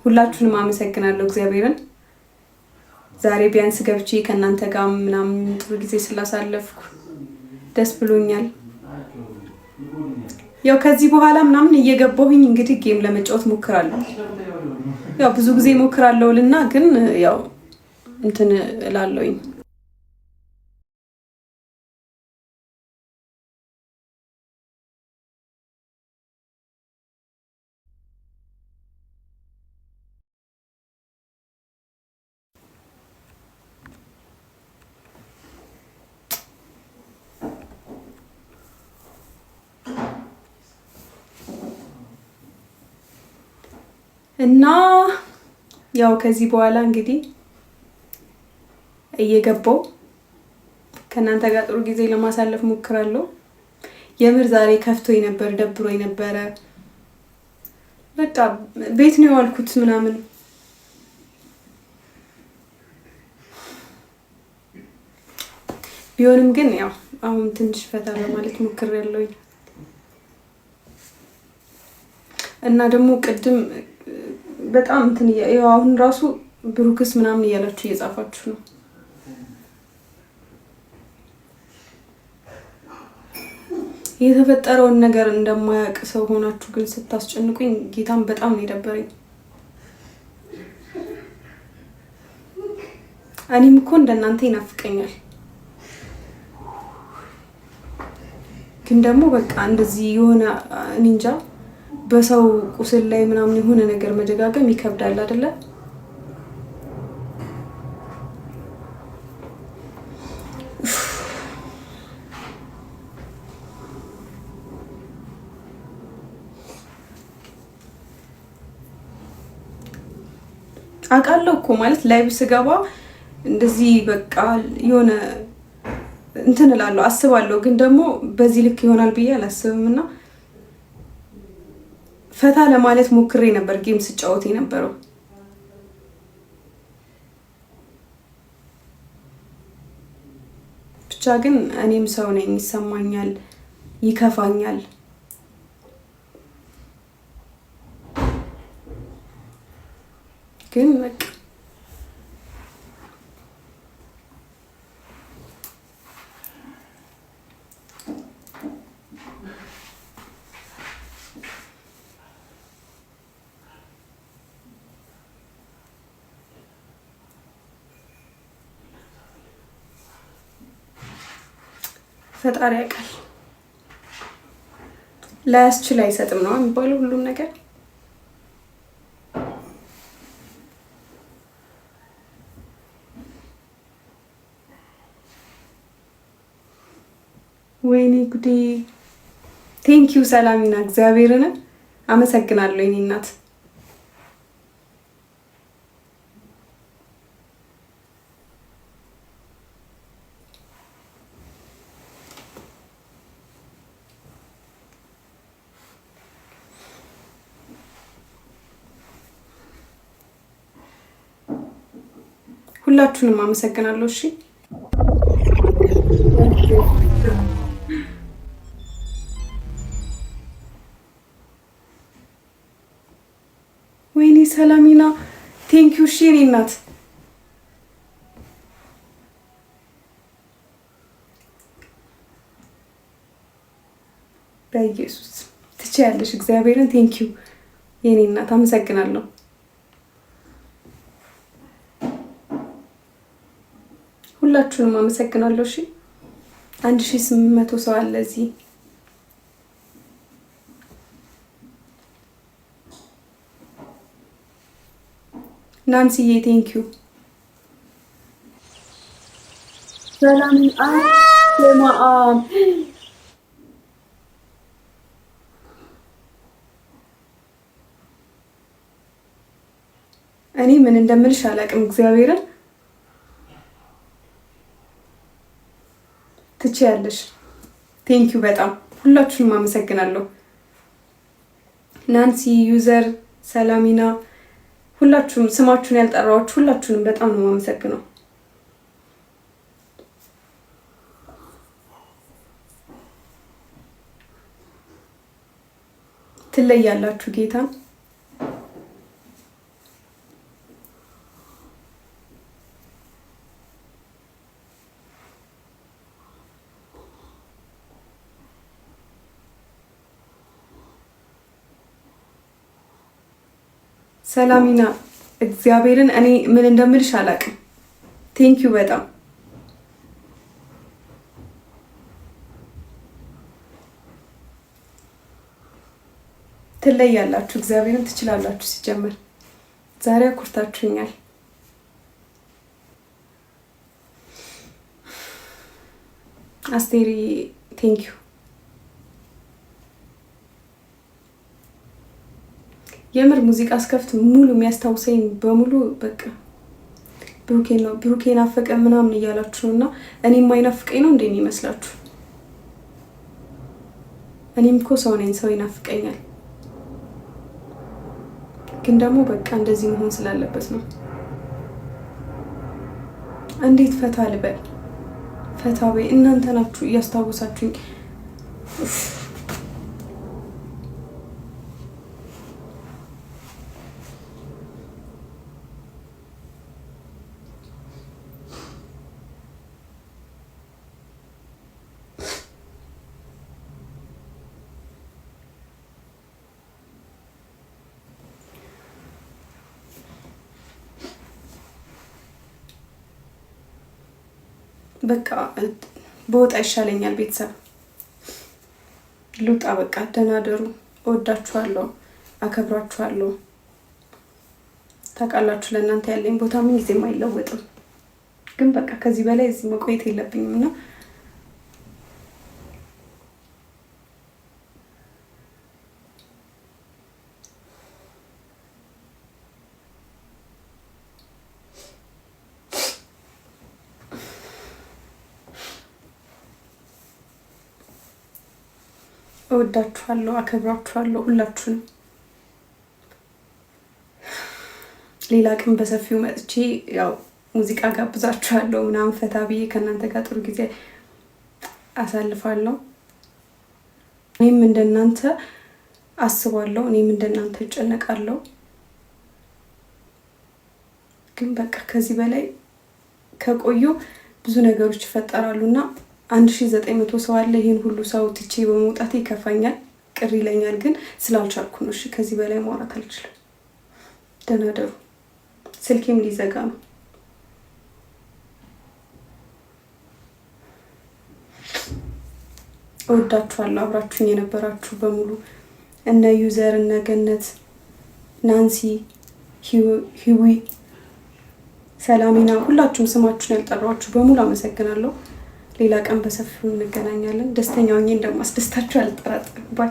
ሁላችሁንም አመሰግናለሁ እግዚአብሔርን ዛሬ ቢያንስ ገብቼ ከእናንተ ጋር ምናምን ጥሩ ጊዜ ስላሳለፍኩ ደስ ብሎኛል። ያው ከዚህ በኋላ ምናምን እየገባሁኝ እንግዲህ ጌም ለመጫወት ሞክራለሁ። ያው ብዙ ጊዜ ሞክራለሁልና ግን ያው እንትን እላለሁኝ እና ያው ከዚህ በኋላ እንግዲህ እየገባው ከእናንተ ጋር ጥሩ ጊዜ ለማሳለፍ ሞክራለሁ። የምር ዛሬ ከፍቶኝ ነበር፣ ደብሮኝ ነበረ። በቃ ቤት ነው ያልኩት ምናምን ቢሆንም ግን ያው አሁን ትንሽ ፈታ ለማለት ሞክሬያለሁ። እና ደግሞ ቅድም በጣም እንትን ያው አሁን ራሱ ብሩክስ ምናምን እያላችሁ እየጻፋችሁ ነው። የተፈጠረውን ነገር እንደማያውቅ ሰው ሆናችሁ ግን ስታስጨንቁኝ ጌታም በጣም ነው የደበረኝ። እኔም እኮ እንደናንተ ይናፍቀኛል፣ ግን ደግሞ በቃ እንደዚህ የሆነ እንጃ በሰው ቁስል ላይ ምናምን የሆነ ነገር መደጋገም ይከብዳል አይደለ? አውቃለሁ እኮ ማለት ላይቭ ስገባ እንደዚህ በቃ የሆነ እንትን እላለሁ አስባለሁ፣ ግን ደግሞ በዚህ ልክ ይሆናል ብዬ አላስብም። እና ፈታ ለማለት ሞክሬ ነበር ጌም ስጫወት የነበረው። ብቻ ግን እኔም ሰው ነኝ፣ ይሰማኛል፣ ይከፋኛል። ግን በቃ ፈጣሪ ያውቃል። ላያስችል አይሰጥም ነው የሚባለው ሁሉም ነገር። ወይኔ ጉዴ! ቴንኪዩ ሰላሚና፣ እግዚአብሔርን አመሰግናለሁ የኔ እናት። ሁላችሁንም አመሰግናለሁ። እሺ ወይኔ ሰላሚና ቴንኪዩ። እሺ የኔ እናት በኢየሱስ ትችያለሽ። እግዚአብሔርን ቴንኪዩ የኔ እናት አመሰግናለሁ። ሁላችሁንም አመሰግናለሁ። እሺ 1800 ሰው አለ እዚህ። ናንሲዬ ቴንኪዩ። ሰላም ለማአ እኔ ምን እንደምልሽ አላውቅም። እግዚአብሔርን ትችያለሽ። ቴንኪዩ በጣም ሁላችሁንም አመሰግናለሁ። ናንሲ፣ ዩዘር፣ ሰላሚና ሁላችሁም ስማችሁን ያልጠራኋችሁ ሁላችሁንም በጣም ነው የማመሰግነው። ትለያላችሁ ጌታን ሰላሚና እግዚአብሔርን እኔ ምን እንደምልሽ አላውቅም። ቴንኪዩ በጣም ትለያላችሁ። እግዚአብሔርን ትችላላችሁ። ሲጀምር ዛሬ አኩርታችሁኛል። አስቴሪ ቴንኪዩ። የምር ሙዚቃ አስከፍት ሙሉ የሚያስታውሰኝ በሙሉ በቃ ብሩኬን ነው። ብሩኬን አፈቀ ምናምን እያላችሁ ነው እና እኔም የማይናፍቀኝ ነው እንዴ የሚመስላችሁ? እኔም እኮ ሰው ነኝ፣ ሰው ይናፍቀኛል። ግን ደግሞ በቃ እንደዚህ መሆን ስላለበት ነው። እንዴት ፈታ ልበል? ፈታ በይ እናንተ ናችሁ እያስታወሳችሁኝ። በቃ በወጣ ይሻለኛል። ቤተሰብ ልውጣ። በቃ ደህና ደሩ። እወዳችኋለሁ፣ አከብራችኋለሁ። ታውቃላችሁ ለእናንተ ያለኝ ቦታ ምን ጊዜም አይለወጥም። ግን በቃ ከዚህ በላይ እዚህ መቆየት የለብኝም እና እወዳችኋለሁ፣ አከብራችኋለሁ ሁላችሁንም። ሌላ ቀን በሰፊው መጥቼ ያው ሙዚቃ ጋብዛችኋለሁ ምናምን ፈታ ብዬ ከእናንተ ጋር ጥሩ ጊዜ አሳልፋለሁ። እኔም እንደናንተ አስባለሁ፣ እኔም እንደናንተ እጨነቃለሁ። ግን በቃ ከዚህ በላይ ከቆዩ ብዙ ነገሮች ይፈጠራሉና 1900 ሰው አለ። ይሄን ሁሉ ሰው ትቼ በመውጣቴ ይከፋኛል፣ ቅር ይለኛል። ግን ስላልቻልኩ ነው። እሺ ከዚህ በላይ ማውራት አልችልም። ደህና ደሩ። ስልኬም ሊዘጋ ነው። እወዳችኋለሁ። አብራችሁኝ የነበራችሁ በሙሉ እነ ዩዘር፣ እነ ገነት፣ ናንሲ፣ ሂዊ፣ ሰላሚና ሁላችሁም ስማችሁን ያልጠራችሁ በሙሉ አመሰግናለሁ። ሌላ ቀን በሰፊው እንገናኛለን። ደስተኛ ሆኜ እንደማስደስታችሁ አልጠራጠርም። ባይ